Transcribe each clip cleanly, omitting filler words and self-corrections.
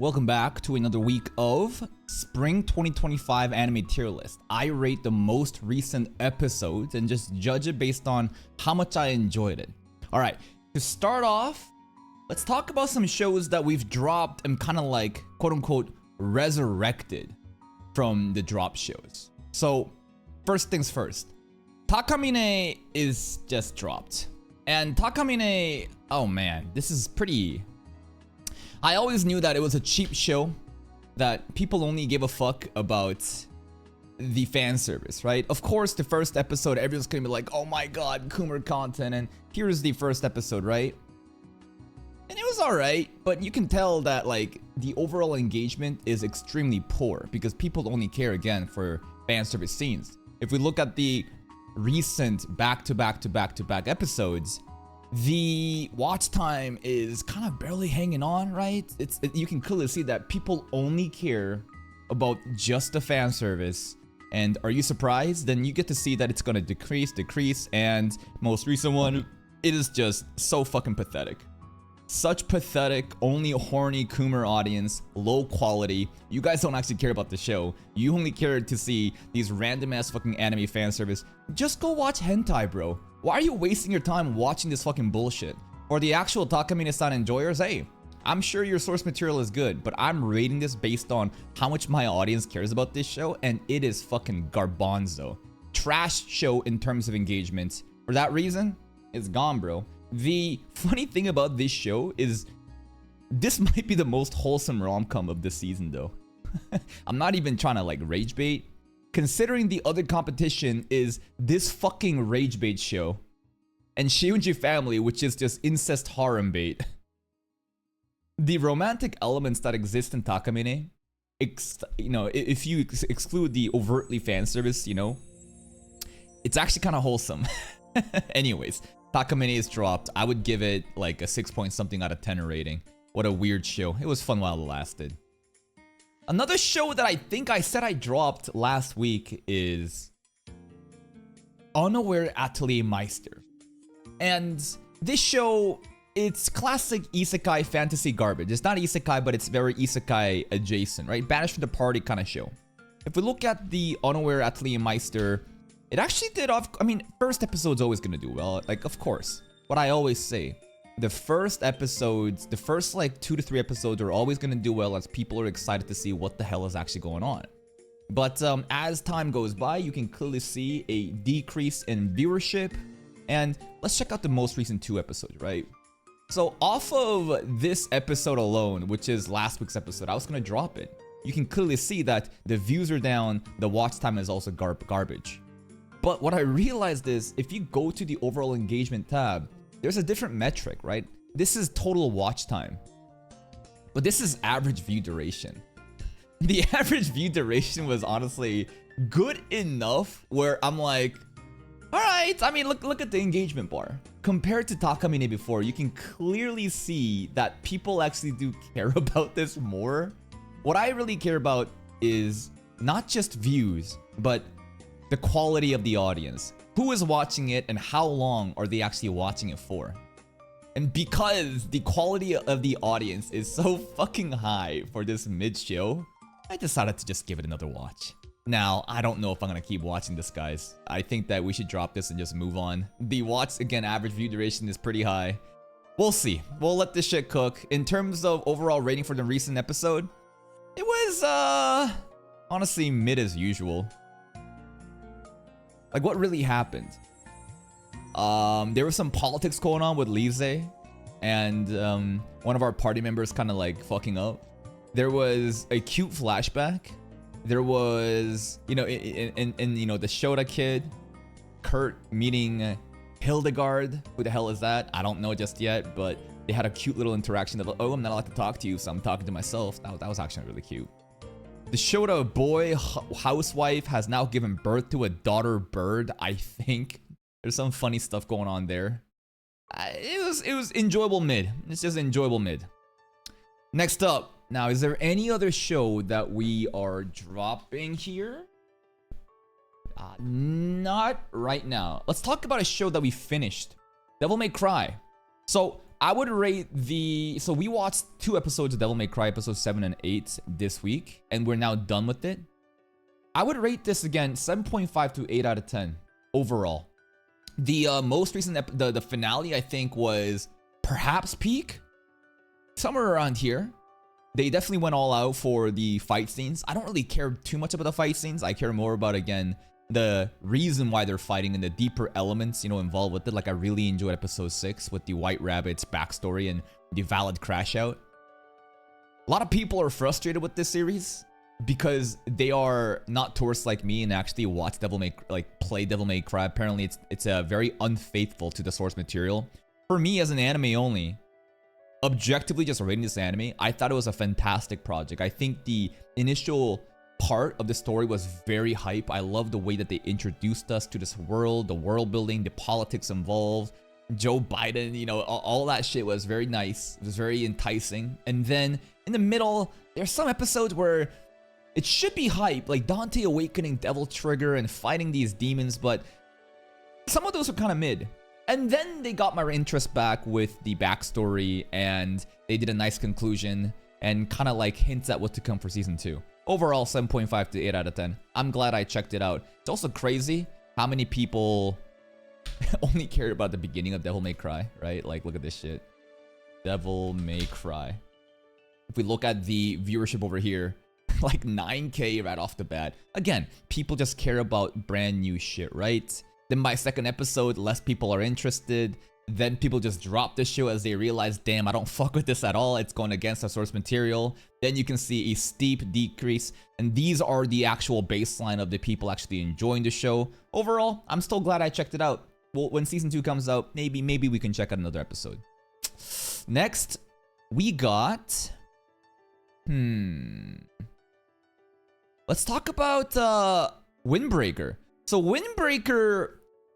Welcome back to another week of Spring 2025 Anime Tier List. I rate the most recent episodes and just judge it based on how much I enjoyed it. Alright, to start off, let's talk about some shows that we've dropped and kind of like, quote unquote, resurrected from the drop shows. So, first things first. Takamine is just dropped. And Takamine, oh man, this is pretty... I always knew that it was a cheap show, that people only give a fuck about the fan service, right? Of course, the first episode, everyone's gonna be like, oh my god, Coomer content, and here's the first episode, right? And it was alright, but you can tell that like the overall engagement is extremely poor because people only care again for fan service scenes. If we look at the recent back-to-back episodes, the watch time is kind of barely hanging on, right? You can clearly see that people only care about just the fan service. And are you surprised? Then you get to see that it's gonna decrease, and most recent one, it is just so fucking pathetic. Such pathetic, only a horny Coomer audience, low quality. You guys don't actually care about the show. You only care to see these random ass fucking anime fan service. Just go watch hentai, bro. Why are you wasting your time watching this fucking bullshit? For the actual Takamine-san enjoyers, hey, I'm sure your source material is good, but I'm rating this based on how much my audience cares about this show, and it is fucking garbanzo. Trash show in terms of engagement. For that reason, it's gone, bro. The funny thing about this show is this might be the most wholesome rom-com of the season, though. I'm not even trying to like rage bait. Considering the other competition is this fucking rage bait show and Shiunji Family, which is just incest harem bait. The romantic elements that exist in Takamine, you know, if you exclude the overtly fan service, you know, it's actually kind of wholesome. Anyways, Takamine is dropped. I would give it like a 6 point something out of 10 rating. What a weird show. It was fun while it lasted. Another show that I think I said I dropped last week is Unaware Atelier Meister. And this show, it's classic isekai fantasy garbage. It's not isekai, but it's very isekai adjacent, right? Banished from the party kind of show. If we look at the Unaware Atelier Meister, it actually did off. I mean, first episode's always gonna do well, like, of course. What I always say, the first episodes, the first like 2 to 3 episodes are always gonna do well as people are excited to see what the hell is actually going on. But as time goes by, you can clearly see a decrease in viewership. And let's check out the most recent 2 episodes, right? So off of this episode alone, which is last week's episode, I was gonna drop it. You can clearly see that the views are down, the watch time is also garbage. But what I realized is, if you go to the overall engagement tab, there's a different metric, right? This is total watch time. But this is average view duration. The average view duration was honestly good enough where I'm like, alright, I mean, look at the engagement bar. Compared to Takamine before, you can clearly see that people actually do care about this more. What I really care about is not just views, but the quality of the audience. Who is watching it and how long are they actually watching it for? And because the quality of the audience is so fucking high for this mid show, I decided to just give it another watch. Now, I don't know if I'm gonna keep watching this, guys. I think that we should drop this and just move on. The watch, again, average view duration is pretty high. We'll see. We'll let this shit cook. In terms of overall rating for the recent episode, it was, honestly mid as usual. Like, what really happened? There was some politics going on with Lise, and one of our party members kind of like fucking up. There was a cute flashback. There was, you know, in you know, the Shota kid, Kurt meeting Hildegard. Who the hell is that? I don't know just yet, but they had a cute little interaction of, oh, I'm not allowed to talk to you, so I'm talking to myself. That was actually really cute. The Shota boy housewife has now given birth to a daughter bird, I think. There's some funny stuff going on there. It was enjoyable mid. It's just enjoyable mid. Next up. Now, is there any other show that we are dropping here? Not right now. Let's talk about a show that we finished. Devil May Cry. So, I would rate the... So we watched 2 episodes of Devil May Cry, episodes 7 and 8 this week, and we're now done with it. I would rate this again 7.5 to 8 out of 10 overall. The most recent the finale, I think, was perhaps peak, somewhere around here. They definitely went all out for the fight scenes. I don't really care too much about the fight scenes. I care more about, again, the reason why they're fighting and the deeper elements, you know, involved with it. Like, I really enjoyed episode 6 with the White Rabbit's backstory and the Valid Crash Out. A lot of people are frustrated with this series because they are not tourists like me and actually watch play Devil May Cry. Apparently, it's very unfaithful to the source material. For me, as an anime only, objectively just rating this anime, I thought it was a fantastic project. I think the initial part of the story was very hype. I love the way that they introduced us to this world, the world building, the politics involved, Joe Biden, you know, all that shit was very nice. It was very enticing. And then in the middle, there's some episodes where it should be hype, like Dante awakening Devil Trigger and fighting these demons, but some of those were kind of mid. And then they got my interest back with the backstory, and they did a nice conclusion and kind of like hints at what to come for season 2. Overall, 7.5 to 8 out of 10. I'm glad I checked it out. It's also crazy how many people only cared about the beginning of Devil May Cry, right? Like, look at this shit. Devil May Cry. If we look at the viewership over here, like 9K right off the bat. Again, people just care about brand new shit, right? Then by second episode, less people are interested. Then people just drop the show as they realize, damn, I don't fuck with this at all. It's going against the source material. Then you can see a steep decrease. And these are the actual baseline of the people actually enjoying the show. Overall, I'm still glad I checked it out. Well, when season 2 comes out, maybe we can check out another episode. Next, we got... Let's talk about Windbreaker. So Windbreaker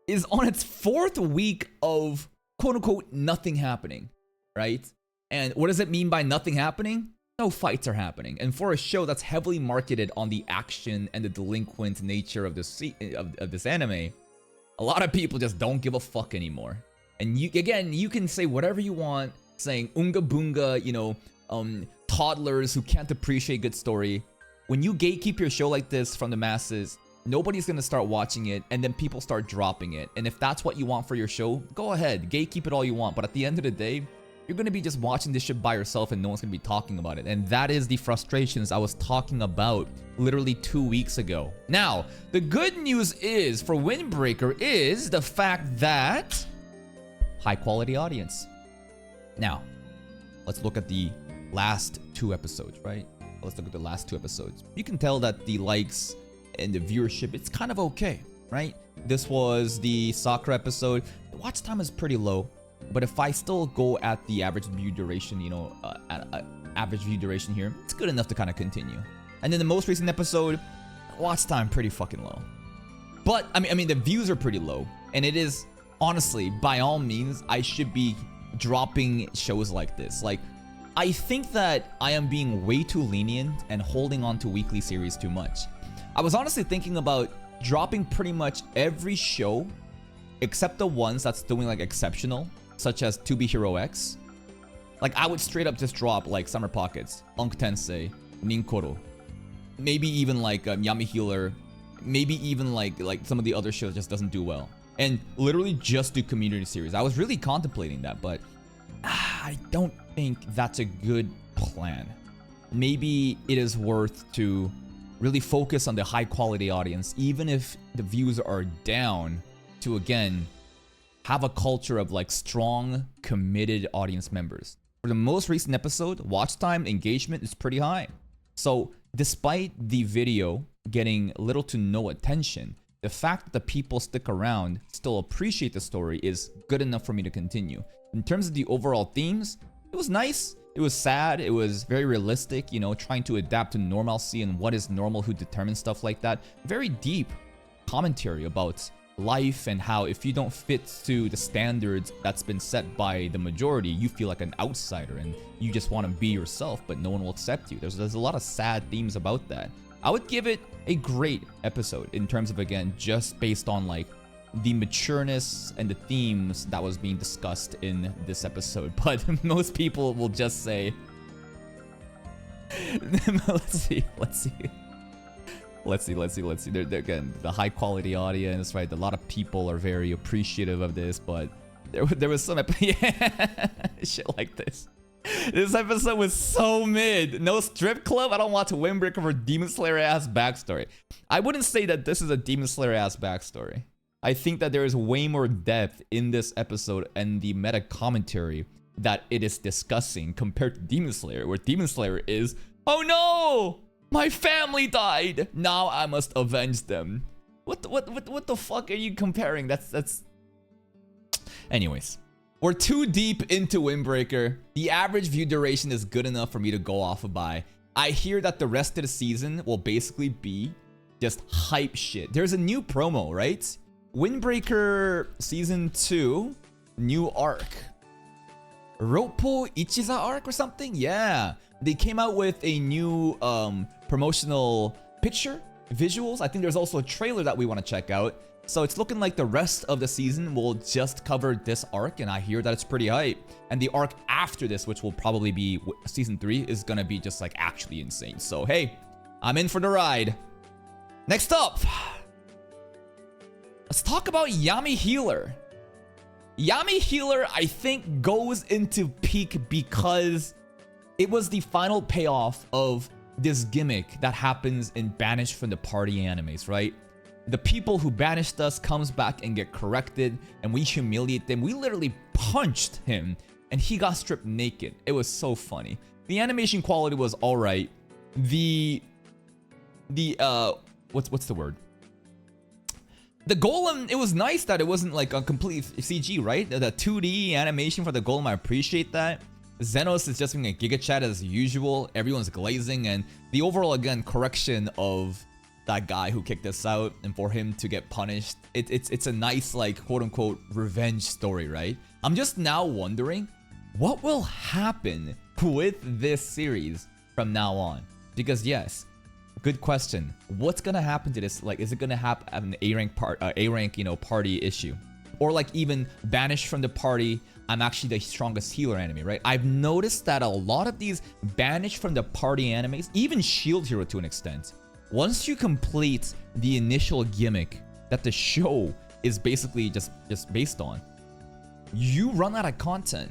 is on its 4th week of quote-unquote nothing happening, right? And what does it mean by nothing happening? No fights are happening. And for a show that's heavily marketed on the action and the delinquent nature of this anime, a lot of people just don't give a fuck anymore. And you can say whatever you want, saying unga boonga, you know, toddlers who can't appreciate good story. When you gatekeep your show like this from the masses, nobody's gonna start watching it, and then people start dropping it. And if that's what you want for your show, go ahead, gatekeep it all you want. But at the end of the day, you're gonna be just watching this shit by yourself and no one's gonna be talking about it. And that is the frustrations I was talking about literally 2 weeks ago. Now, the good news is for Windbreaker is the fact that high quality audience. Now, let's look at the last 2 episodes, right? Let's look at the last 2 episodes. You can tell that the likes and the viewership, it's kind of okay, right? This was the Sakura episode. The watch time is pretty low, but if I still go at the average view duration, you know, average view duration here, it's good enough to kind of continue. And then the most recent episode, watch time pretty fucking low. But I mean the views are pretty low, and it is honestly, by all means, I should be dropping shows like this. Like, I think that I am being way too lenient and holding on to weekly series too much. I was honestly thinking about dropping pretty much every show except the ones that's doing like exceptional, such as To Be Hero X. Like, I would straight up just drop like Summer Pockets, Unk Tensei, Ninkoro, maybe even like Yami Healer, maybe even like some of the other shows just doesn't do well, and literally just do community series. I was really contemplating that, but I don't think that's a good plan. Maybe it is worth to really focus on the high quality audience, even if the views are down, to again have a culture of like strong, committed audience members. For the most recent episode, watch time engagement is pretty high. So despite the video getting little to no attention, the fact that the people stick around, still appreciate the story, is good enough for me to continue. In terms of the overall themes, it was nice. It was sad. It was very realistic, you know, trying to adapt to normalcy and what is normal, who determines stuff like that. Very deep commentary about life and how if you don't fit to the standards that's been set by the majority, you feel like an outsider and you just want to be yourself, but no one will accept you. There's a lot of sad themes about that. I would give it a great episode in terms of, again, just based on like the matureness and the themes that was being discussed in this episode. But most people will just say, let's see. They're again, the high quality audience, right? A lot of people are very appreciative of this, but there was some yeah, shit like this. This episode was so mid. No strip club. I don't want to Windbreaker for Demon Slayer ass backstory. I wouldn't say that this is a Demon Slayer ass backstory. I think that there is way more depth in this episode and the meta commentary that it is discussing compared to Demon Slayer, where Demon Slayer is, oh no, my family died. Now I must avenge them. What the fuck are you comparing? That's. Anyways. We're too deep into Windbreaker. The average view duration is good enough for me to go off of by. I hear that the rest of the season will basically be just hype shit. There's a new promo, right? Windbreaker Season 2, new arc. Roppo Ichiza arc or something? Yeah. They came out with a new promotional picture, visuals. I think there's also a trailer that we want to check out. So it's looking like the rest of the season will just cover this arc, and I hear that it's pretty hype. And the arc after this, which will probably be Season 3, is gonna be just like actually insane. So hey, I'm in for the ride. Next up, let's talk about Yami Healer. Yami Healer, I think, goes into peak because it was the final payoff of this gimmick that happens in Banished from the Party animes, right? The people who banished us comes back and get corrected, and we humiliate them. We literally punched him, and he got stripped naked. It was so funny. The animation quality was all right. What's the word? The golem, it was nice that it wasn't like a complete CG, right? The 2D animation for the golem, I appreciate that. Zenos is just being a Giga Chat as usual. Everyone's glazing, and the overall, again, correction of that guy who kicked us out, and for him to get punished, it's a nice, like, quote-unquote revenge story, right? I'm just now wondering what will happen with this series from now on, because yes, good question, what's gonna happen to this? Like, is it gonna have an A rank party issue, or like even Banished from the Party, I'm actually the strongest healer anime, right? I've noticed that a lot of these Banished from the Party animes, even Shield Hero to an extent, once you complete the initial gimmick that the show is basically just based on, you run out of content.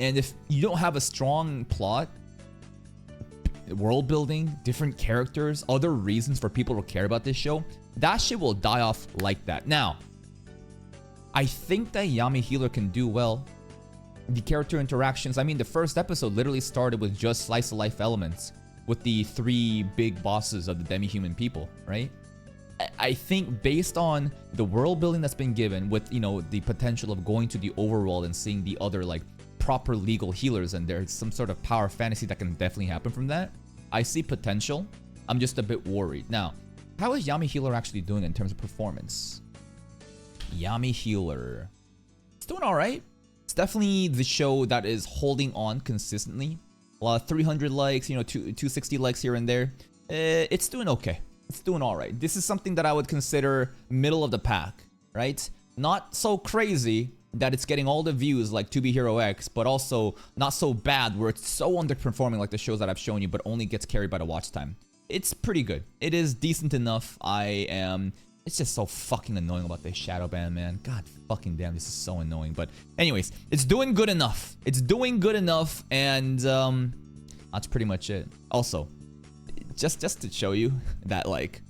And if you don't have a strong plot, world building, different characters, other reasons for people to care about this show, that shit will die off like that. Now, I think that Yami Healer can do well. The character interactions, I mean, the first episode literally started with just slice of life elements with the 3 big bosses of the demi-human people, right? I think based on the world building that's been given, with, you know, the potential of going to the overworld and seeing the other, like, proper legal healers, and there's some sort of power fantasy that can definitely happen from that, I see potential. I'm just a bit worried. Now, how is Yami Healer actually doing in terms of performance? Yami Healer, it's doing all right. It's definitely the show that is holding on consistently. 300 likes, you know, 260 likes here and there. It's doing okay. It's doing all right. This is something that I would consider middle of the pack, right? Not so crazy that it's getting all the views like To Be Hero X, but also not so bad where it's so underperforming like the shows that I've shown you, but only gets carried by the watch time. It's pretty good. It is decent enough. It's just so fucking annoying about this shadow ban, man. God fucking damn, this is so annoying. But anyways, it's doing good enough. It's doing good enough, and that's pretty much it. Also, just to show you that, like,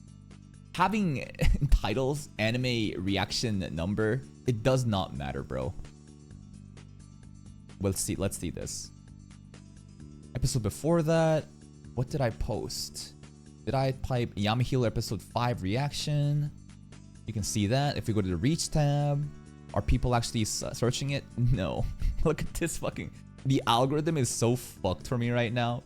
having titles, anime reaction number, it does not matter, bro. Let's see this. Episode before that, what did I post? Did I type Yami Healer episode 5 reaction? You can see that. If we go to the reach tab, are people actually searching it? No. Look at this fucking... The algorithm is so fucked for me right now.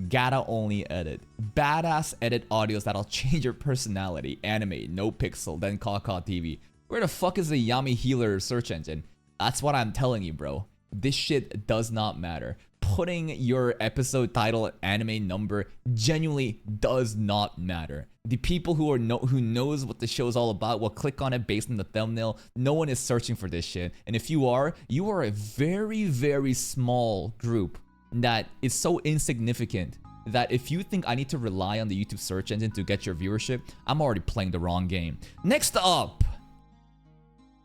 Gotta only edit. Badass edit audios that'll change your personality. Anime, no pixel, then Kaka TV. Where the fuck is the Yami Healer search engine? That's what I'm telling you, bro. This shit does not matter. putting your episode title anime number genuinely does not matter. The people who knows what the show is all about will click on it based on the thumbnail. No one is searching for this shit. And if you are a very, very small group that is so insignificant that if you think I need to rely on the YouTube search engine to get your viewership, I'm already playing the wrong game. Next up,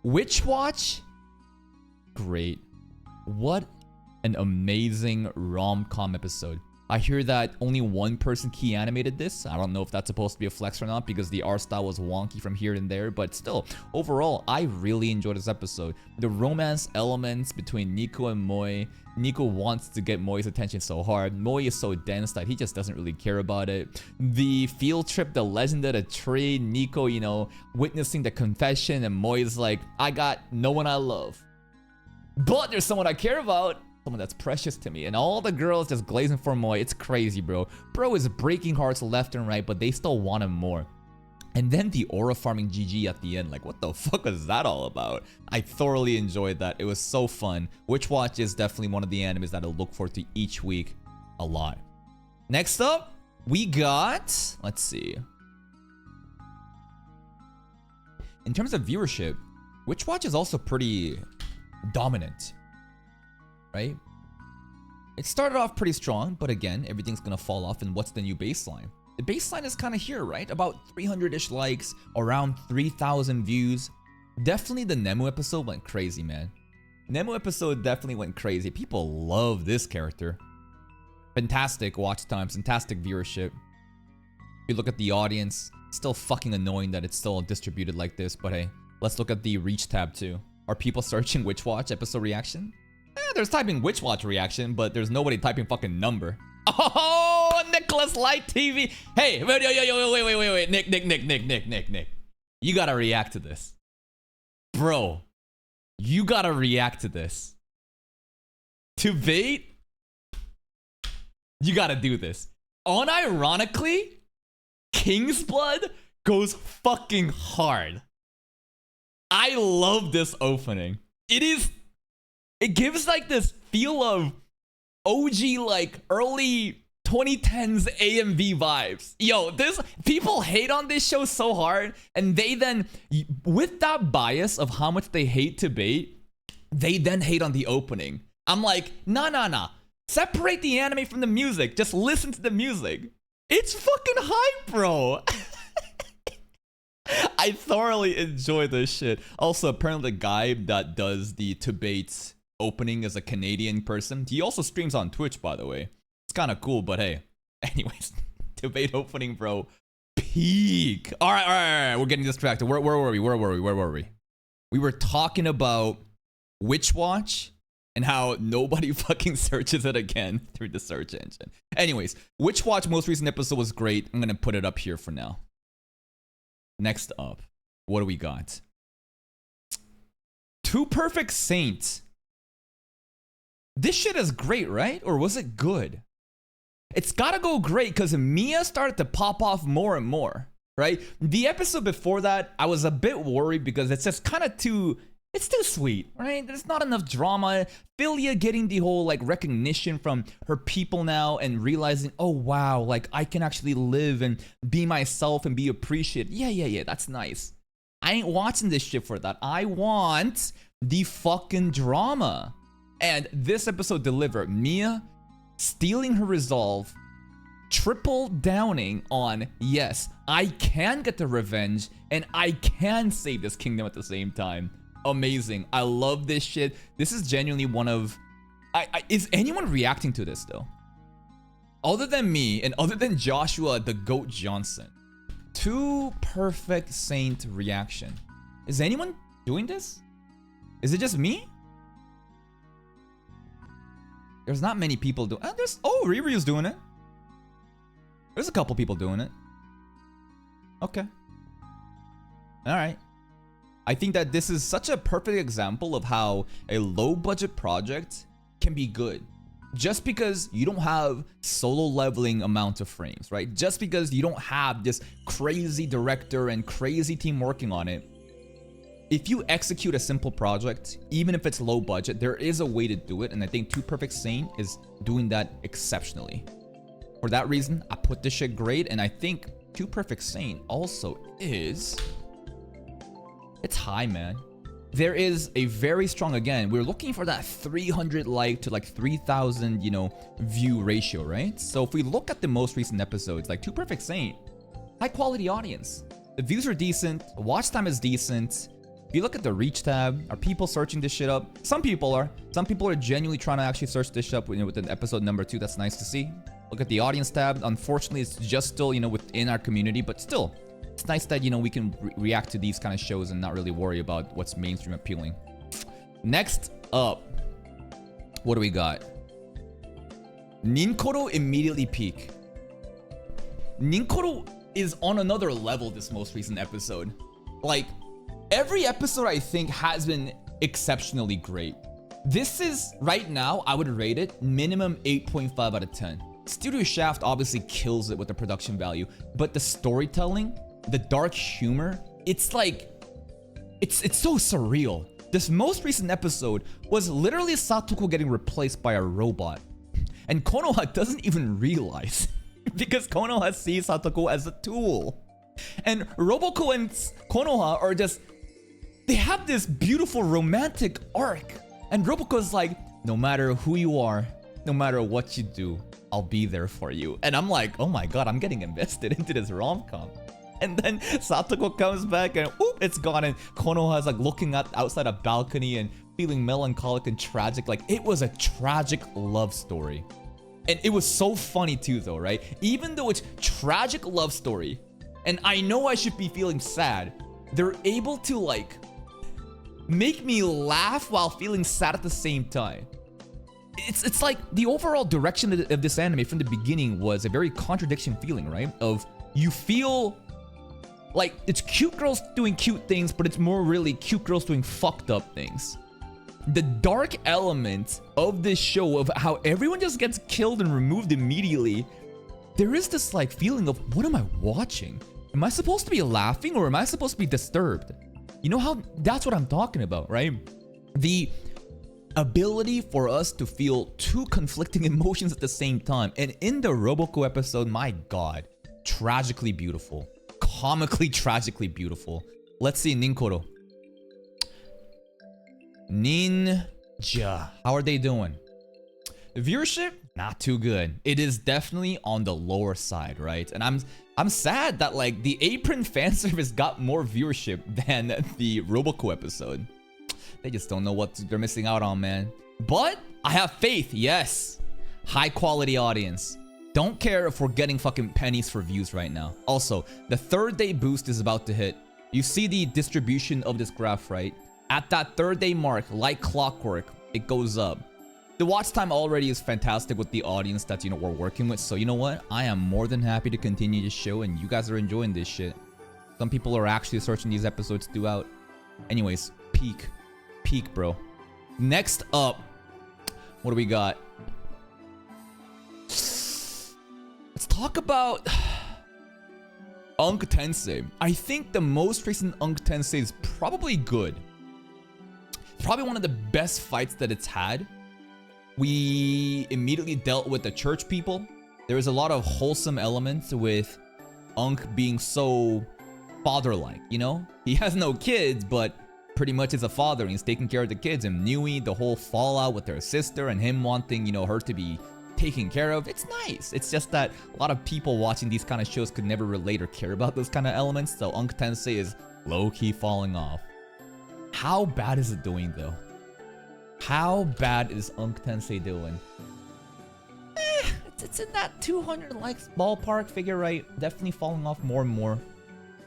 Witch Watch. Great. What an amazing rom-com episode. I hear that only one person key animated this. I don't know if that's supposed to be a flex or not because the art style was wonky from here and there, but still, overall, I really enjoyed this episode. The romance elements between Nico and Moi. Nico wants to get Moi's attention so hard. Moi is so dense that he just doesn't really care about it. The field trip, the legend of the tree, Nico, you know, witnessing the confession, and Moi's like, I got no one I love, but there's someone I care about. Someone that's precious to me. And all the girls just glazing for Moi. It's crazy, bro. Bro is breaking hearts left and right, but they still want him more. And then the aura farming GG at the end. Like, what the fuck was that all about? I thoroughly enjoyed that. It was so fun. Witch Watch is definitely one of the animes that I look forward to each week a lot. Next up, we got... Let's see. In terms of viewership, Witch Watch is also pretty dominant. Right? It started off pretty strong, but again, everything's gonna fall off. And what's the new baseline? The baseline is kind of here, right? About 300-ish likes, around 3,000 views. Definitely the Nemu episode went crazy, man. Nemu episode definitely went crazy. People love this character. Fantastic watch times, fantastic viewership. If you look at the audience, still fucking annoying that it's still distributed like this, but hey, let's look at the reach tab too. Are people searching Witch Watch episode reaction? There's typing Witch Watch reaction, but there's nobody typing fucking number. Oh, Nicholas Light TV. Hey, wait. Nick. You gotta react to this. Bro, you gotta react to this. To bait, you gotta do this. Unironically, King's Blood goes fucking hard. I love this opening. It gives like this feel of OG like early 2010s AMV vibes. Yo, people hate on this show so hard, and they then, with that bias of how much they hate to bait, they then hate on the opening. I'm like, nah. Separate the anime from the music. Just listen to the music. It's fucking hype, bro. I thoroughly enjoy this shit. Also, apparently the guy that does the Debates opening is a Canadian person. He also streams on Twitch, by the way. It's kind of cool, but hey. Anyways, Debate opening, bro. Peak. All right. We're getting distracted. Where were we? We were talking about Witch Watch and how nobody fucking searches it again through the search engine. Anyways, Witch Watch most recent episode was great. I'm gonna put it up here for now. Next up, what do we got? Two Perfect Saints. This shit is great, right? Or was it good? It's gotta go great because Mia started to pop off more and more, right? The episode before that, I was a bit worried because it's just kind of it's too sweet, right? There's not enough drama. Philia getting the whole like recognition from her people now and realizing, oh wow, like I can actually live and be myself and be appreciated. Yeah, that's nice. I ain't watching this shit for that. I want the fucking drama. And this episode delivered. Mia stealing her resolve, triple downing on, yes, I can get the revenge and I can save this kingdom at the same time. Amazing. I love this shit. This is genuinely one of... is anyone reacting to this though? Other than me and other than Joshua the Goat Johnson. Two Perfect Saint reaction. Is anyone doing this? Is it just me? There's not many people doing it. Riryu's doing it. There's a couple people doing it. Okay. Alright. I think that this is such a perfect example of how a low budget project can be good. Just because you don't have solo leveling amount of frames, right? Just because you don't have this crazy director and crazy team working on it, if you execute a simple project, even if it's low budget, there is a way to do it. And I think 2 Perfect Saint is doing that exceptionally. For that reason, I put this shit great. And I think 2 Perfect Saint also is... It's high, man. There is a very strong, again, we're looking for that 300 like to like 3,000, you know, view ratio, right? So if we look at the most recent episodes, like 2 Perfect Saint, high quality audience. The views are decent, the watch time is decent. If you look at the reach tab, are people searching this shit up? Some people are. Some people are genuinely trying to actually search this shit up, you know, within episode number 2. That's nice to see. Look at the audience tab. Unfortunately, it's just still, you know, within our community, but still. It's nice that, you know, we can react to these kind of shows and not really worry about what's mainstream appealing. Next up, what do we got? Ninkoro immediately peak. Ninkoro is on another level this most recent episode. Like, every episode I think has been exceptionally great. This is, right now, I would rate it minimum 8.5 out of 10. Studio Shaft obviously kills it with the production value, but the storytelling, the dark humor, it's like, it's so surreal. This most recent episode was literally Satoko getting replaced by a robot. And Konoha doesn't even realize because Konoha sees Satoko as a tool. And Roboko and Konoha are just, they have this beautiful romantic arc. And Roboko's like, no matter who you are, no matter what you do, I'll be there for you. And I'm like, oh my god, I'm getting invested into this rom-com. And then Satoko comes back and whoop, it's gone. And Konoha's like looking at outside a balcony and feeling melancholic and tragic. Like, it was a tragic love story. And it was so funny too though, right? Even though it's tragic love story, and I know I should be feeling sad, they're able to like make me laugh while feeling sad at the same time. It's like the overall direction of this anime from the beginning was a very contradiction feeling, right? Of you feel like it's cute girls doing cute things, but it's more really cute girls doing fucked up things. The dark element of this show of how everyone just gets killed and removed immediately, there is this like feeling of, what am I watching? Am I supposed to be laughing or am I supposed to be disturbed? You know how, that's what I'm talking about, right? The ability for us to feel 2 conflicting emotions at the same time. And in the Roboko episode, my god, tragically beautiful. Comically, tragically beautiful. Let's see Ninkoro. Ninja. How are they doing? The viewership, not too good. It is definitely on the lower side, right? And I'm sad that like the Apron fan service got more viewership than the Roboko episode. They just don't know what they're missing out on, man. But I have faith, yes. High quality audience. Don't care if we're getting fucking pennies for views right now. Also, the 3rd day boost is about to hit. You see the distribution of this graph, right? At that 3rd day mark, like clockwork, it goes up. The watch time already is fantastic with the audience that, you know, we're working with. So you know what? I am more than happy to continue this show and you guys are enjoying this shit. Some people are actually searching these episodes throughout. Anyways, peak, bro. Next up, what do we got? Let's talk about Unk Tensei. I think the most recent Unk Tensei is probably good. Probably one of the best fights that it's had. We immediately dealt with the church people. There was a lot of wholesome elements with Unk being so father-like, you know? He has no kids, but pretty much is a father and he's taking care of the kids. And Nui, the whole fallout with her sister and him wanting, you know, her to be taken care of. It's nice. It's just that a lot of people watching these kind of shows could never relate or care about those kind of elements. So Unk Tensei is low-key falling off. How bad is it doing though? How bad is Unk Tensei doing? It's in that 200 likes ballpark, figure, right? Definitely falling off more and more.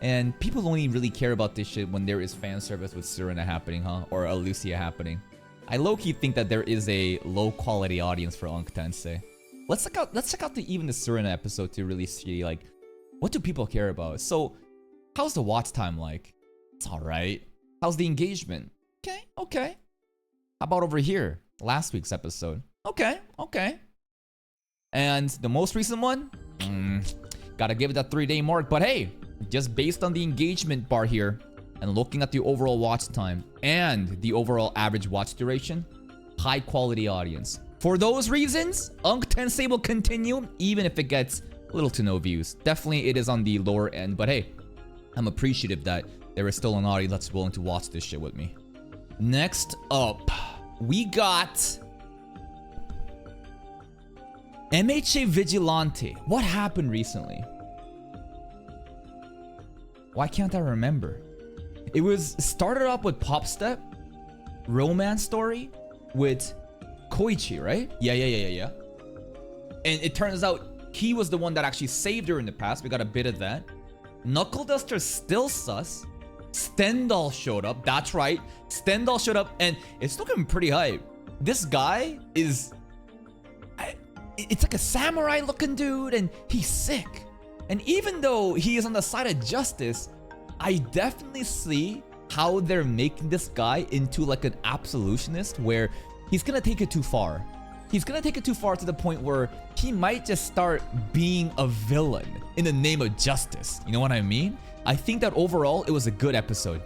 And people only really care about this shit when there is fan service with Serena happening, huh? Or Alucia happening. I low-key think that there is a low-quality audience for Unk Tensei. Let's check out even the Serena episode to really see, like, what do people care about? So, how's the watch time like? It's alright. How's the engagement? Okay. How about over here? Last week's episode. Okay. And the most recent one? Gotta give it that 3-day mark. But hey, just based on the engagement bar here, and looking at the overall watch time and the overall average watch duration, high quality audience. For those reasons, Unk Tensei will continue even if it gets little to no views. Definitely it is on the lower end, but hey, I'm appreciative that there is still an audience that's willing to watch this shit with me. Next up, we got MHA Vigilante. What happened recently? Why can't I remember? It was started up with Pop Step, romance story with Koichi, right? Yeah. And it turns out he was the one that actually saved her in the past. We got a bit of that. Knuckle Duster's still sus. Stendhal showed up. That's right. Stendhal showed up and it's looking pretty hype. This guy is... It's like a samurai looking dude and he's sick. And even though he is on the side of justice, I definitely see how they're making this guy into like an absolutionist where he's gonna take it too far. He's gonna take it too far to the point where he might just start being a villain in the name of justice. You know what I mean? I think that overall it was a good episode.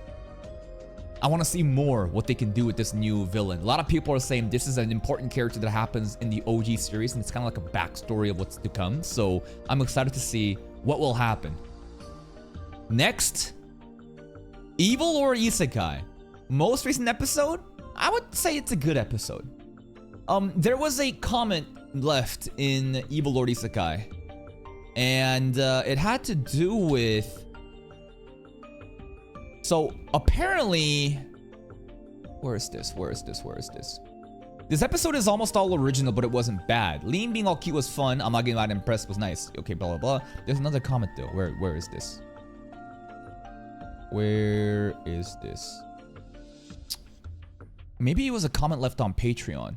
I want to see more what they can do with this new villain. A lot of people are saying this is an important character that happens in the OG series and it's kind of like a backstory of what's to come. So I'm excited to see what will happen. Next, Evil Lord Isekai. Most recent episode, I would say it's a good episode. There was a comment left in Evil Lord Isekai, and it had to do with... So apparently, where is this? This episode is almost all original, but it wasn't bad. Lean being all cute was fun. I'm not getting that impressed was nice. Okay, blah, blah, blah. There's another comment though. Where is this? Where is this? Maybe it was a comment left on Patreon.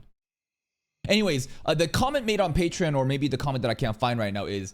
Anyways, the comment made on Patreon, or maybe the comment that I can't find right now is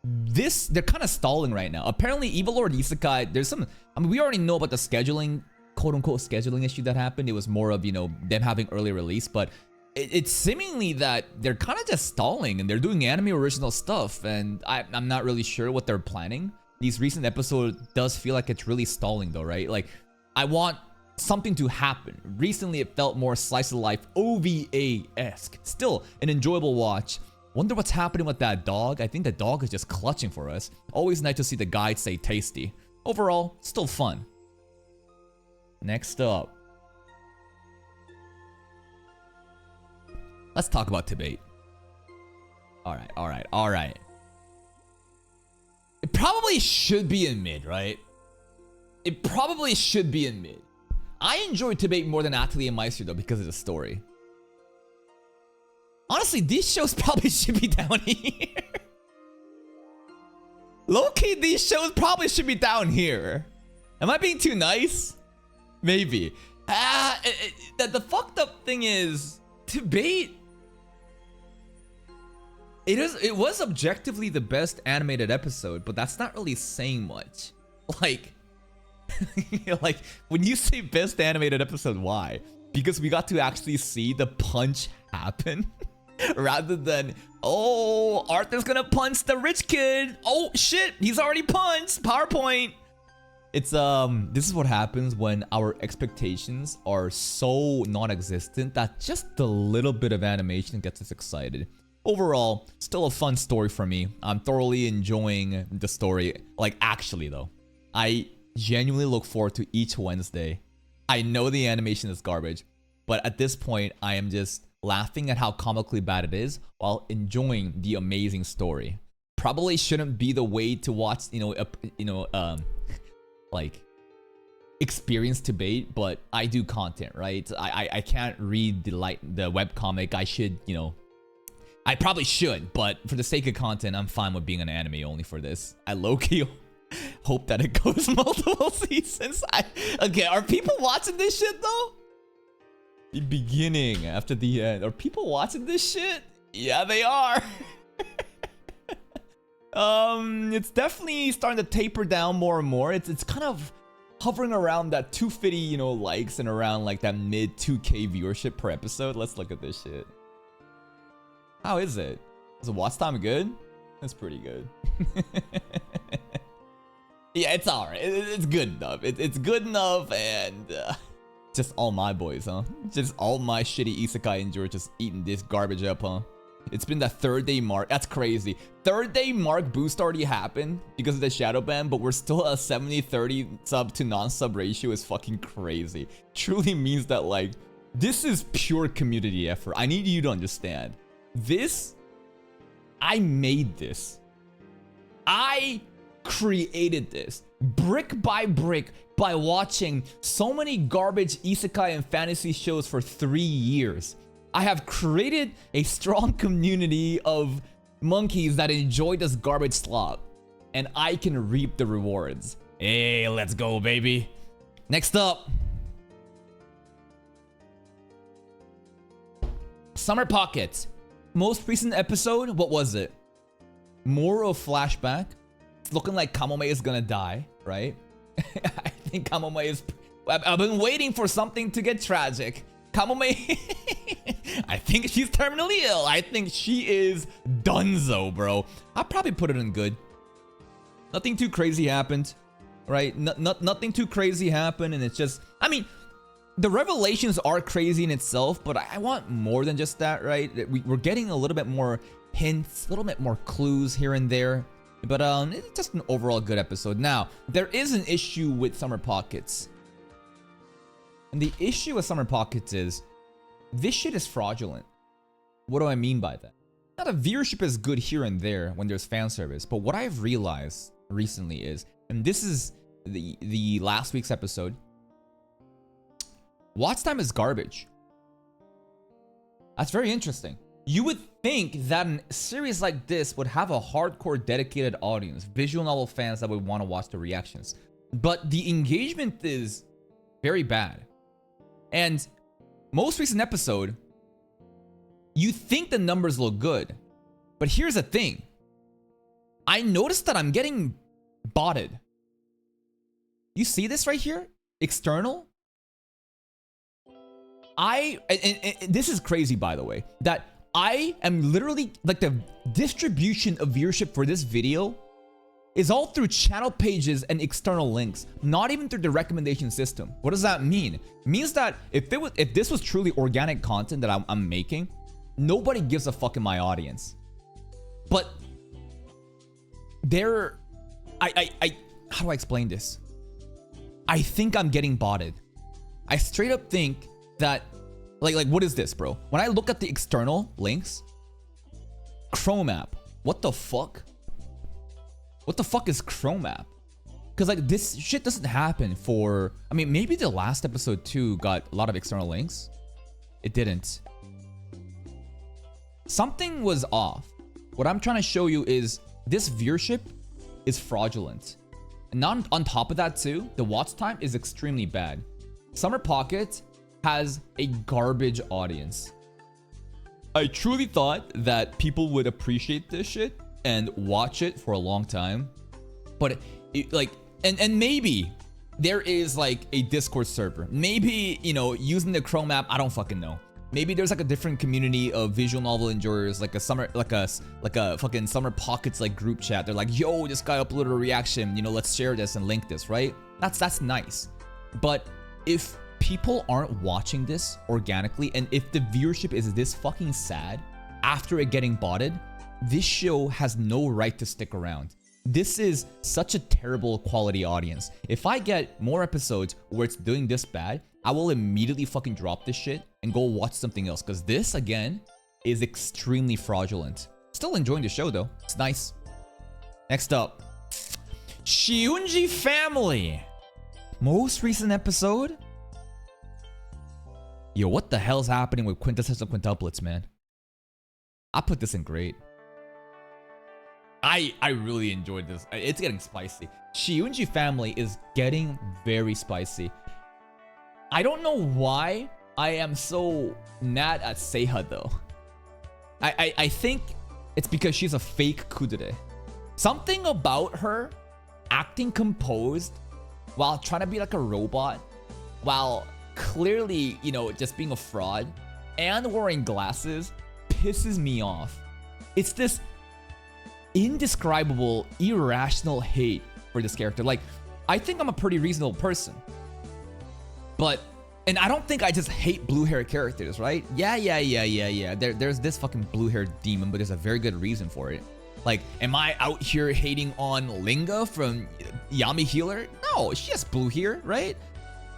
this, they're kind of stalling right now. Apparently, Evil Lord Isekai, there's some, I mean, we already know about the scheduling, quote unquote, scheduling issue that happened. It was more of, you know, them having early release, but it's seemingly that they're kind of just stalling and they're doing anime original stuff. And I'm not really sure what they're planning. These recent episodes does feel like it's really stalling though, right? Like, I want something to happen. Recently, it felt more slice of life, OVA-esque. Still an enjoyable watch. Wonder what's happening with that dog. I think the dog is just clutching for us. Always nice to see the guide say tasty. Overall, still fun. Next up. Let's talk about debate. Alright. It probably should be in mid, right? It probably should be in mid. I enjoy debate more than Atelier Meister though because of the story. Honestly, these shows probably should be down here. Low-key, these shows probably should be down here. Am I being too nice? Maybe. The fucked up thing is, debate. It was objectively the best animated episode, but that's not really saying much. Like, like when you say best animated episode, why? Because we got to actually see the punch happen. Rather than, oh, Arthur's gonna punch the rich kid. Oh shit, he's already punched. PowerPoint. It's this is what happens when our expectations are so non-existent that just a little bit of animation gets us excited. Overall, still a fun story for me. I'm thoroughly enjoying the story. Like, actually though, I genuinely look forward to each Wednesday. I know the animation is garbage, but at this point, I am just laughing at how comically bad it is while enjoying the amazing story. Probably shouldn't be the way to watch, like experience debate, but I do content, right? I can't read the webcomic. I should, I probably should, but for the sake of content, I'm fine with being an anime only for this. I low-key hope that it goes multiple seasons. Okay, are people watching this shit though? The beginning after the end. Are people watching this shit? Yeah, they are. It's definitely starting to taper down more and more. It's kind of hovering around that 250, likes and around like that mid 2K viewership per episode. Let's look at this shit. How is it? Is the watch time good? That's pretty good. Yeah, it's alright. It's good enough. It's good enough, and just all my boys, huh? Just all my shitty isekai enjoyers just eating this garbage up, huh? It's been the 3rd day mark. That's crazy. 3rd day mark boost already happened because of the shadow ban, but we're still a 70-30 sub to non-sub ratio is fucking crazy. Truly means that, like, this is pure community effort. I need you to understand. This, I made this. I created this brick by brick by watching so many garbage isekai and fantasy shows for 3 years. I have created a strong community of monkeys that enjoy this garbage slop, and I can reap the rewards. Hey, let's go, baby. Next up, Summer Pocket. Most recent episode, what was it? More of flashback. It's looking like Kamome is gonna die, right? I think Kamome is... I've been waiting for something to get tragic. Kamome... I think she's terminally ill. I think she is donezo, bro. I'll probably put it in good. Nothing too crazy happened, right? Nothing too crazy happened, and it's just... I mean, the revelations are crazy in itself, but I want more than just that, right? We're getting a little bit more hints, a little bit more clues here and there. But it's just an overall good episode. Now, there is an issue with Summer Pockets. And the issue with Summer Pockets is, this shit is fraudulent. What do I mean by that? Now, the viewership is good here and there when there's fan service, but what I've realized recently is, and this is the last week's episode, watch time is garbage. That's very interesting. You would think that a series like this would have a hardcore dedicated audience, visual novel fans that would want to watch the reactions. But the engagement is very bad. And most recent episode, you think the numbers look good. But here's the thing. I noticed that I'm getting botted. You see this right here? External? And this is crazy, by the way, that I am literally, like, the distribution of viewership for this video is all through channel pages and external links, not even through the recommendation system. What does that mean? It means that if this was truly organic content that I'm making, nobody gives a fuck in my audience. But how do I explain this? I think I'm getting botted. I straight up think that, like what is this, bro? When I look at the external links, Chrome app, what the fuck? What the fuck is Chrome app? Because, like, this shit doesn't happen for... I mean, maybe the last episode too got a lot of external links. It didn't. Something was off. What I'm trying to show you is this viewership is fraudulent. And on top of that too, the watch time is extremely bad. Summer Pocket has a garbage audience. I truly thought that people would appreciate this shit and watch it for a long time, but and maybe there is like a Discord server, maybe, you know, using the Chrome app, I don't fucking know. Maybe there's like a different community of visual novel enjoyers, like a fucking Summer Pockets like group chat. They're like, yo, this guy uploaded a reaction, you know, let's share this and link this, right? That's nice. But if people aren't watching this organically, and if the viewership is this fucking sad after it getting botted, this show has no right to stick around. This is such a terrible quality audience. If I get more episodes where it's doing this bad, I will immediately fucking drop this shit and go watch something else, because this, again, is extremely fraudulent. Still enjoying the show, though. It's nice. Next up, Shiunji Family. Most recent episode? Yo, what the hell's happening with quintessential quintuplets, man? I put this in great. I really enjoyed this. It's getting spicy. Shiunji Family is getting very spicy. I don't know why I am so mad at Seiha, though. I think it's because she's a fake kudere. Something about her acting composed while trying to be like a robot, while clearly, you know, just being a fraud and wearing glasses, pisses me off. It's this indescribable, irrational hate for this character. Like, I think I'm a pretty reasonable person. But, and I don't think I just hate blue hair characters, right? Yeah. There's this fucking blue hair demon, but there's a very good reason for it. Like, am I out here hating on Linga from Yami Healer? No, she has blue hair, right?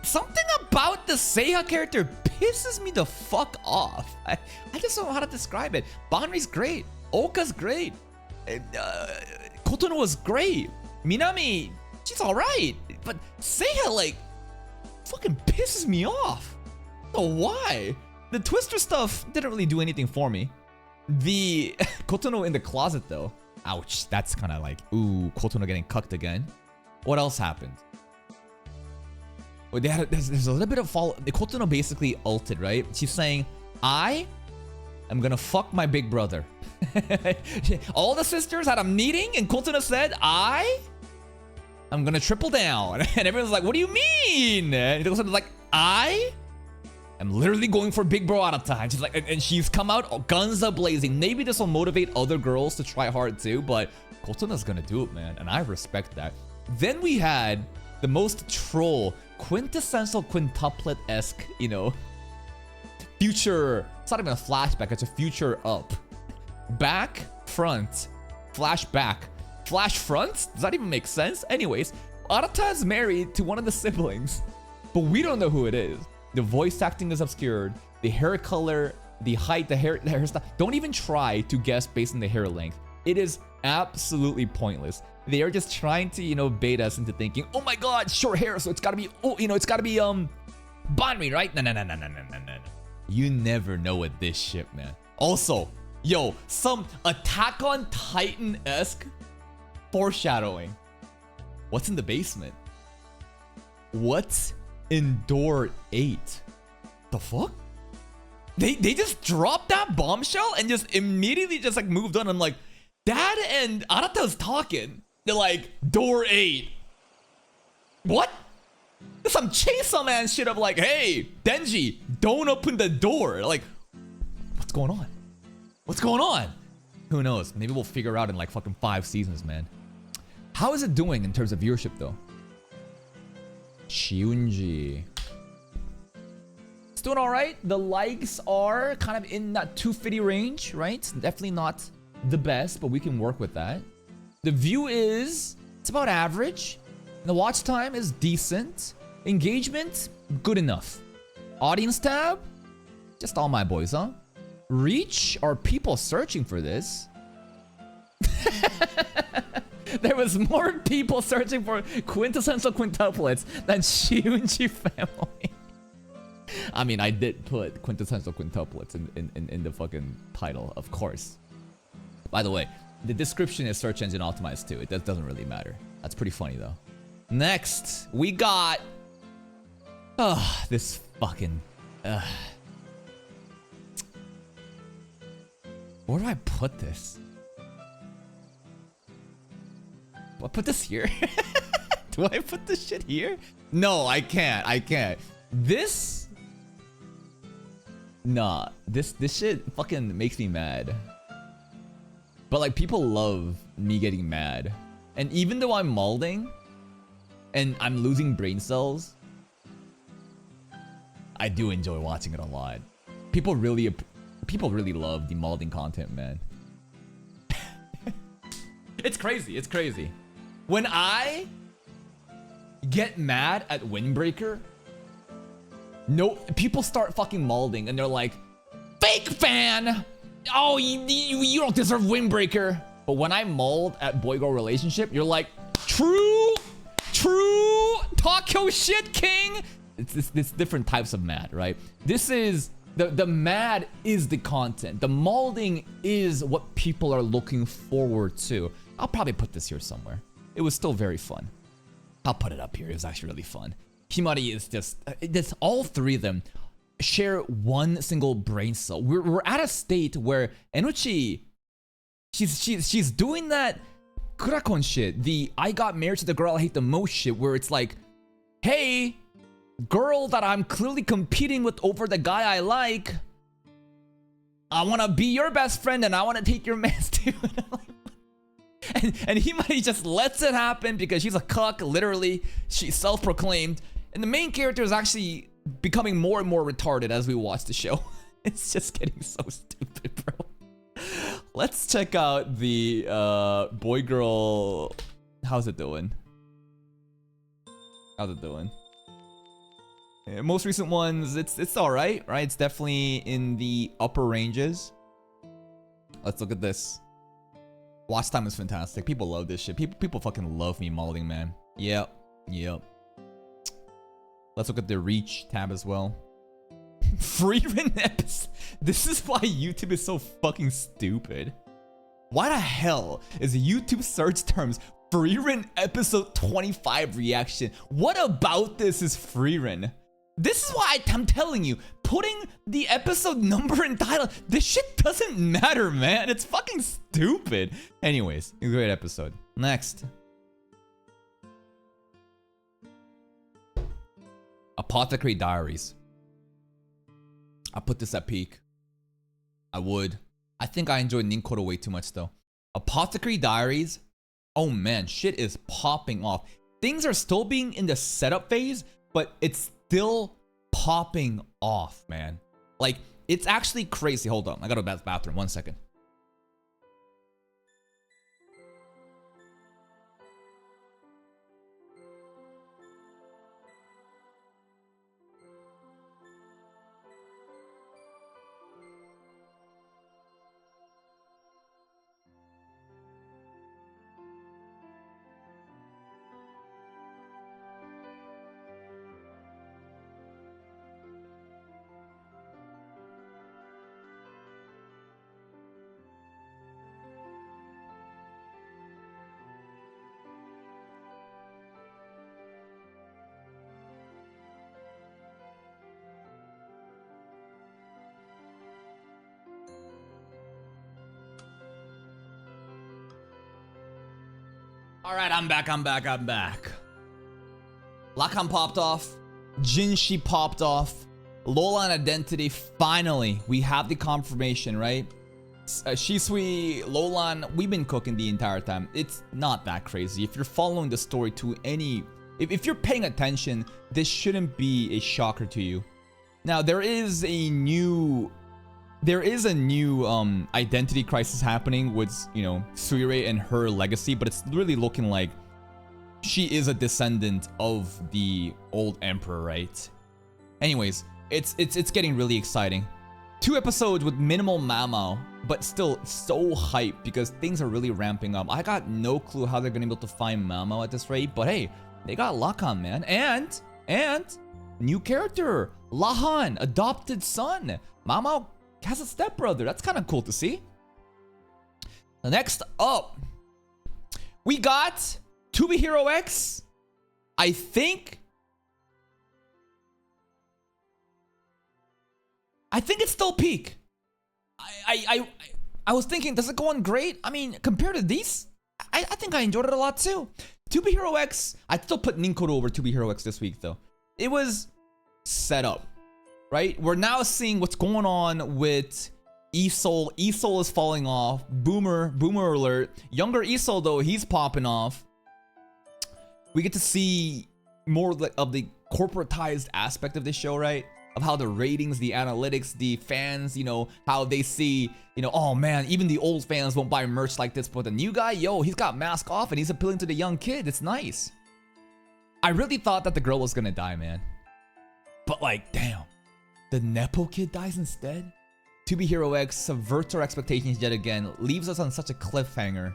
Something about the Seiya character pisses me the fuck off. I just don't know how to describe it. Banri's great. Oka's great. Kotono was great. Minami, she's alright. But Seiya, like, fucking pisses me off. I don't know why? The Twister stuff didn't really do anything for me. The Kotono in the closet, though. Ouch, that's kind of like, ooh, Kotono getting cucked again. What else happened? Well, there's a little bit of fall. The Kotono basically ulted, right? She's saying, I am gonna fuck my big brother. All the sisters had a meeting, and Kotono said, I'm gonna triple down. And everyone's like, what do you mean? And Kotono's like, I am literally going for big bro out of time. She's like, and she's come out guns a-blazing. Maybe this will motivate other girls to try hard too, but Kotono's gonna do it, man. And I respect that. Then we had the most troll, quintessential quintuplet-esque, you know, future, it's not even a flashback, it's a future up. Back, front, flashback, flash front? Does that even make sense? Anyways, Arata is married to one of the siblings, but we don't know who it is. The voice acting is obscured, the hair color, the height, the hairstyle. Don't even try to guess based on the hair length. It is absolutely pointless. They are just trying to, you know, bait us into thinking, oh my god, short hair, so it's gotta be, oh, you know, it's gotta be, Banri, right? No. You never know with this shit, man. Also, yo, some Attack on Titan-esque foreshadowing. What's in the basement? What's in door 8? The fuck? They just dropped that bombshell and just immediately just like moved on. I'm like, Dad and Arata's talking. They're like, door 8. What? There's some Chainsaw Man shit of like, hey, Denji, don't open the door. Like, what's going on? What's going on? Who knows? Maybe we'll figure out in like fucking 5 seasons, man. How is it doing in terms of viewership though? Chiunji. It's doing alright. The likes are kind of in that 250 range, right? Definitely not the best, but we can work with that. The view is, it's about average. The watch time is decent. Engagement, good enough. Audience tab, just all my boys, huh? Reach, are people searching for this? There was more people searching for quintessential quintuplets than Chiunji family. I mean, I did put quintessential quintuplets in the fucking title, of course. By the way, the description is search engine optimized too. It doesn't really matter. That's pretty funny though. Next, we got... this fucking... Where do I put this? Do I put this here? Do I put this shit here? No, I can't. This... Nah, this shit fucking makes me mad. But like, people love me getting mad. And even though I'm malding and I'm losing brain cells, I do enjoy watching it a lot. People really love the malding content, man. It's crazy. It's crazy. When I get mad at Windbreaker, no, people start fucking malding and they're like, fake fan! Oh, you don't deserve Windbreaker. But when I mauled at boy-girl relationship, you're like, true, talk your shit, king. It's different types of mad, right? This is, the mad is the content. The malding is what people are looking forward to. I'll probably put this here somewhere. It was still very fun. I'll put it up here. It was actually really fun. Himari is just, all three of them share one single brain cell. We're at a state where Enuchi, she's doing that Kurakon shit, the I got married to the girl I hate the most shit, where it's like, hey, girl that I'm clearly competing with over the guy I like, I want to be your best friend and I want to take your mans too. and Himari just lets it happen because she's a cuck, literally. She's self-proclaimed. And the main character is actually becoming more and more retarded as we watch the show. It's just getting so stupid, bro. Let's check out the boy girl. How's it doing? How's it doing? Yeah, most recent ones, it's alright, right? It's definitely in the upper ranges. Let's look at this. Watch time is fantastic. People love this shit. People fucking love me molding, man. Yep. Let's look at the reach tab as well. Freerun episode. This is why YouTube is so fucking stupid. Why the hell is YouTube search terms Freerun episode 25 reaction? What about this is Freerun? This is why I'm telling you, putting the episode number and title, this shit doesn't matter, man. It's fucking stupid. Anyways, a great episode. Next. Apothecary Diaries. I put this at peak. I would. I think I enjoyed Ninkoro way too much though. Apothecary Diaries. Oh man, shit is popping off. Things are still being in the setup phase, but it's still popping off, man. Like, it's actually crazy. Hold on, I gotta go to the bathroom. 1 second. Alright, I'm back. Lakan popped off. Jinshi popped off. Lola and Identity, finally. We have the confirmation, right? Shisui, Lolan, we've been cooking the entire time. It's not that crazy. If you're following the story to any... If you're paying attention, this shouldn't be a shocker to you. Now, there is a new identity crisis happening with, you know, Suire and her legacy, but it's really looking like she is a descendant of the old emperor, right? Anyways, it's getting really exciting. 2 episodes with minimal Mamao, but still so hyped because things are really ramping up. I got no clue how they're gonna be able to find Mamao at this rate, but hey, they got Lakan, man. And new character, Lahan, adopted son. Mamao has a stepbrother. That's kind of cool to see. The next up, we got To Be Hero X. I think it's still peak. I was thinking, does it go on great? I mean, compared to these, I think I enjoyed it a lot too. To Be Hero X, I'd still put Ninkoro over To Be Hero X this week though. It was set up. Right? We're now seeing what's going on with Isol. Isol is falling off. Boomer alert. Younger Isol though, he's popping off. We get to see more of the corporatized aspect of this show, right? Of how the ratings, the analytics, the fans, you know, how they see, you know, oh man, even the old fans won't buy merch like this, but the new guy, yo, he's got mask off and he's appealing to the young kid. It's nice. I really thought that the girl was gonna die, man. But like, damn. The Nepo kid dies instead? To Be Hero X subverts our expectations yet again, leaves us on such a cliffhanger.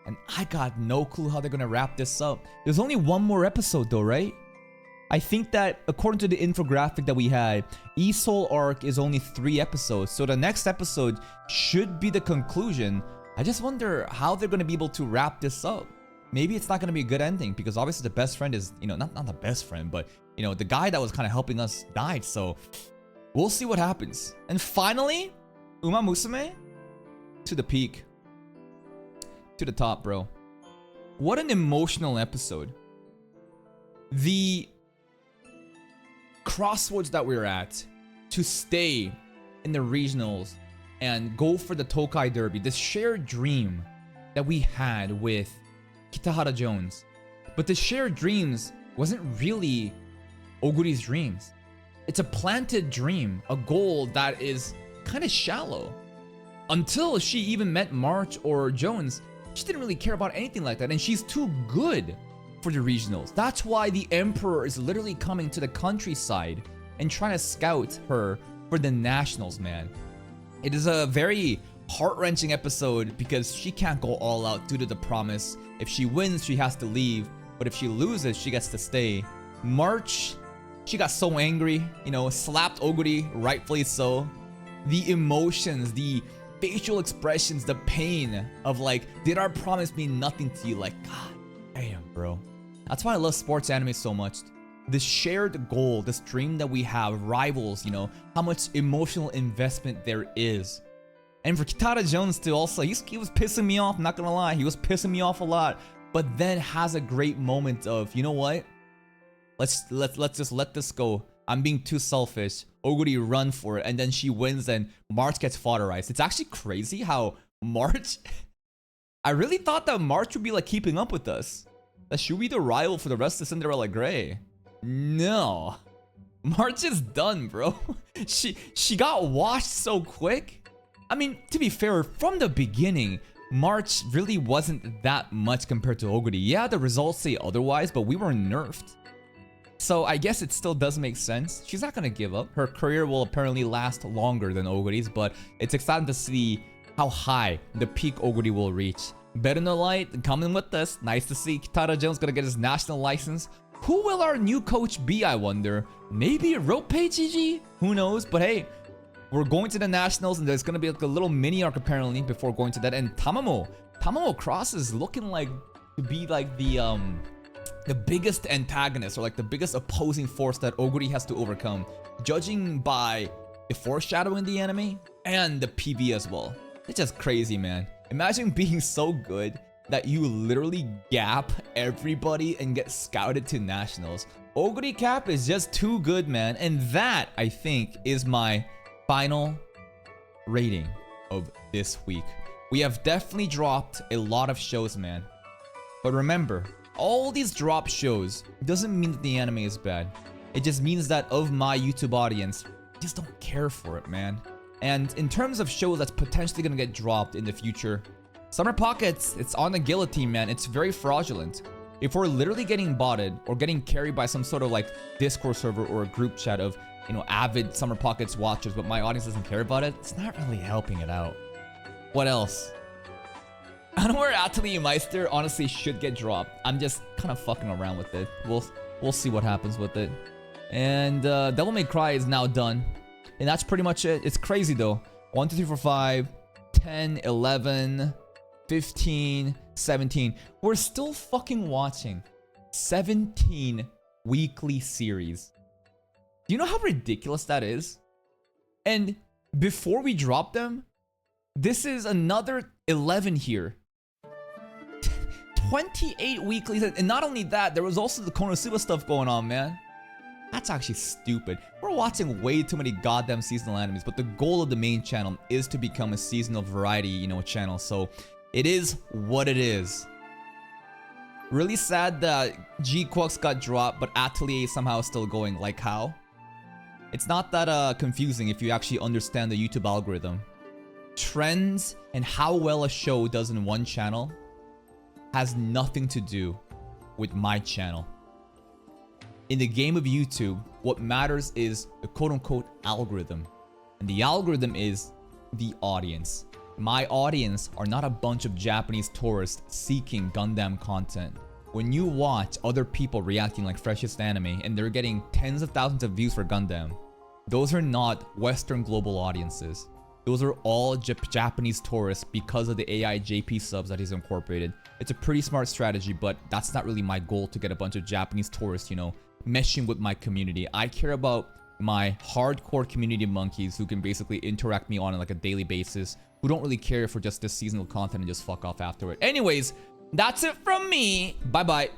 And I got no clue how they're gonna wrap this up. There's only one more episode though, right? I think that according to the infographic that we had, Isol arc is only 3 episodes. So the next episode should be the conclusion. I just wonder how they're gonna be able to wrap this up. Maybe it's not gonna be a good ending because obviously the best friend is, you know, not the best friend, but you know, the guy that was kind of helping us died, so we'll see what happens. And finally, Uma Musume to the peak. To the top, bro. What an emotional episode. The crossroads that we're at to stay in the regionals and go for the Tokai Derby, this shared dream that we had with Kitahara Jones. But the shared dreams wasn't really Oguri's dreams. It's a planted dream, a goal that is kind of shallow. Until she even met March or Jones, she didn't really care about anything like that, and she's too good for the regionals. That's why the Emperor is literally coming to the countryside and trying to scout her for the nationals, man. It is a very heart-wrenching episode because she can't go all out due to the promise. If she wins, she has to leave, but if she loses, she gets to stay. March, she got so angry, you know, slapped Oguri, rightfully so. The emotions, the facial expressions, the pain of like, did our promise mean nothing to you? Like, god damn, bro. That's why I love sports anime so much. This shared goal, this dream that we have rivals, you know, how much emotional investment there is. And for Kitahara Jones to also, he was pissing me off, not gonna lie, he was pissing me off a lot, but then has a great moment of, you know what? Let's just let this go. I'm being too selfish. Oguri run for it, and then she wins, and March gets fodderized. It's actually crazy how March, I really thought that March would be like keeping up with us. That she would be the rival for the rest of Cinderella Grey. No. March is done, bro. She got washed so quick. I mean, to be fair, from the beginning, March really wasn't that much compared to Oguri. Yeah, the results say otherwise, but we were nerfed. So I guess it still does make sense. She's not gonna give up. Her career will apparently last longer than Oguri's, but it's exciting to see how high the peak Oguri will reach. Better Than Light coming with us. Nice to see Kitahara Jones gonna get his national license. Who will our new coach be, I wonder? Maybe Ropei GG? Who knows? But hey, we're going to the nationals, and there's gonna be like a little mini arc apparently before going to that. And Tamamo Cross is looking like to be like the biggest antagonist, or like the biggest opposing force that Oguri has to overcome, judging by the foreshadowing in the anime and the PV as well. It's just crazy, man. Imagine being so good that you literally gap everybody and get scouted to nationals. Oguri Cap is just too good, man. And that, I think, is my final rating of this week. We have definitely dropped a lot of shows, man. But remember, all these drop shows doesn't mean that the anime is bad. It just means that of my YouTube audience, just don't care for it, man. And in terms of shows that's potentially gonna get dropped in the future, Summer Pockets, it's on the guillotine, man. It's very fraudulent. If we're literally getting botted or getting carried by some sort of like Discord server or a group chat of, you know, avid Summer Pockets watchers, but my audience doesn't care about it, it's not really helping it out. What else? I don't know where Atelier Meister honestly should get dropped. I'm just kind of fucking around with it. We'll see what happens with it. And Devil May Cry is now done. And that's pretty much it. It's crazy though. 1, 2, 3, 4, 5, 10, 11, 15, 17. We're still fucking watching 17 weekly series. Do you know how ridiculous that is? And before we drop them, this is another 11 here. 28 weeklies, and not only that, there was also the Konosuba stuff going on, man. That's actually stupid. We're watching way too many goddamn seasonal animes, but the goal of the main channel is to become a seasonal variety, you know, channel. So it is what it is. Really sad that G-Quux got dropped, but Atelier somehow is still going. Like how? It's not that confusing if you actually understand the YouTube algorithm. Trends and how well a show does in one channel has nothing to do with my channel. In the game of YouTube, what matters is the quote-unquote algorithm. And the algorithm is the audience. My audience are not a bunch of Japanese tourists seeking Gundam content. When you watch other people reacting like Freshest Anime and they're getting tens of thousands of views for Gundam, those are not Western global audiences. Those are all Japanese tourists because of the AI JP subs that he's incorporated. It's a pretty smart strategy, but that's not really my goal to get a bunch of Japanese tourists, you know, meshing with my community. I care about my hardcore community monkeys who can basically interact me on like a daily basis, who don't really care for just this seasonal content and just fuck off afterward. Anyways, that's it from me. Bye-bye.